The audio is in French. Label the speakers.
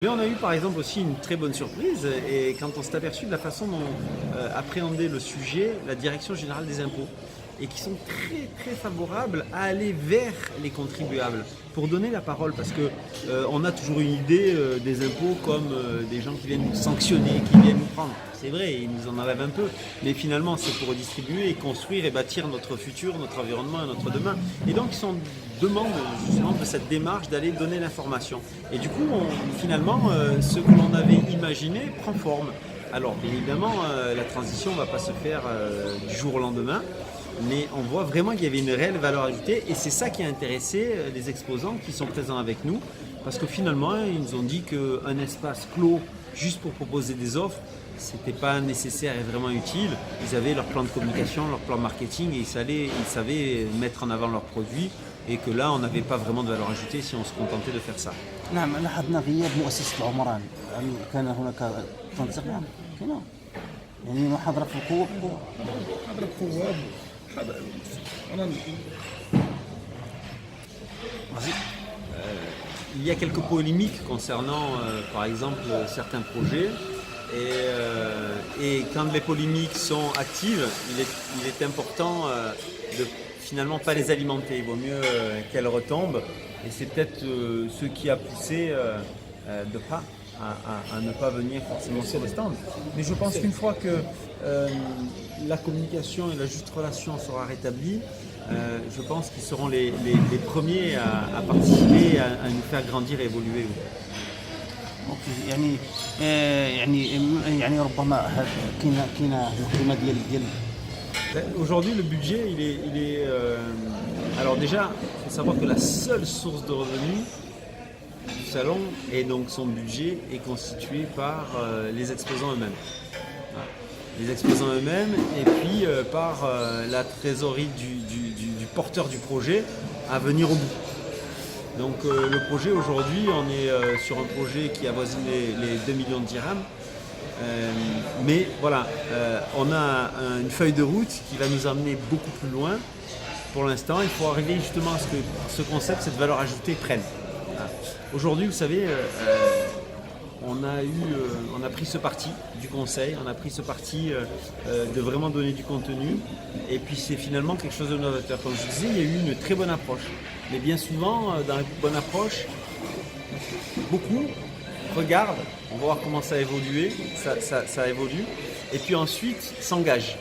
Speaker 1: Mais on a eu par exemple aussi une très bonne surprise et quand on s'est aperçu de la façon dont appréhendait le sujet la Direction Générale des Impôts et qui sont très favorables à aller vers les contribuables pour donner la parole parce que on a toujours une idée des impôts comme des gens qui viennent nous sanctionner, qui viennent nous prendre. C'est vrai, ils nous en enlèvent un peu, mais finalement c'est pour redistribuer et construire et bâtir notre futur, notre environnement et notre demain. Et donc ils sont demande justement de cette démarche d'aller donner l'information. Et du coup, finalement, ce que l'on avait imaginé prend forme. Alors, bien évidemment, la transition ne va pas se faire du jour au lendemain, mais on voit vraiment qu'il y avait une réelle valeur ajoutée et c'est ça qui a intéressé les exposants qui sont présents avec nous, parce que finalement, ils nous ont dit qu'un espace clos juste pour proposer des offres, c'était pas nécessaire et vraiment utile. Ils avaient leur plan de communication, leur plan marketing et ils savaient mettre en avant leurs produits et que là on n'avait pas vraiment de valeur ajoutée si on se contentait de faire ça.
Speaker 2: نعم لاحظنا غياب مؤسسة العمران. هل كان هناك تنسيق؟ نعم كان يعني محاضرة في القوة
Speaker 3: حضر القوة حضر أنا
Speaker 1: Il y a quelques polémiques concernant par exemple certains projets et quand les polémiques sont actives, il est important de finalement pas les alimenter, il vaut mieux qu'elles retombent et c'est peut-être ce qui a poussé de pas à ne pas venir forcément sur les stands. Mais je pense qu'une fois que la communication et la juste relation sera rétablie, je pense qu'ils seront les premiers à participer, à nous faire grandir et évoluer.
Speaker 2: اوكي يعني ربما كاين القيمة ديال
Speaker 1: Aujourd'hui, le budget, alors déjà, il faut savoir que la seule source de revenus du salon et donc son budget est constitué par les exposants eux-mêmes. Voilà. Les exposants eux-mêmes et puis par la trésorerie du porteur du projet à venir au bout. Donc le projet aujourd'hui, on est sur un projet qui avoisine les 2 millions de dirhams. Mais voilà, on a une feuille de route qui va nous emmener beaucoup plus loin. Pour l'instant, il faut arriver justement à ce que ce concept, cette valeur ajoutée prenne. Voilà. Aujourd'hui, vous savez, on a pris ce parti du conseil, on a pris ce parti de vraiment donner du contenu. Et puis c'est finalement quelque chose de novateur. Comme je disais, il y a eu une très bonne approche. Mais bien souvent, dans la bonne approche, beaucoup regardent, on va voir comment ça a évolué, ça évolue, et puis ensuite s'engagent.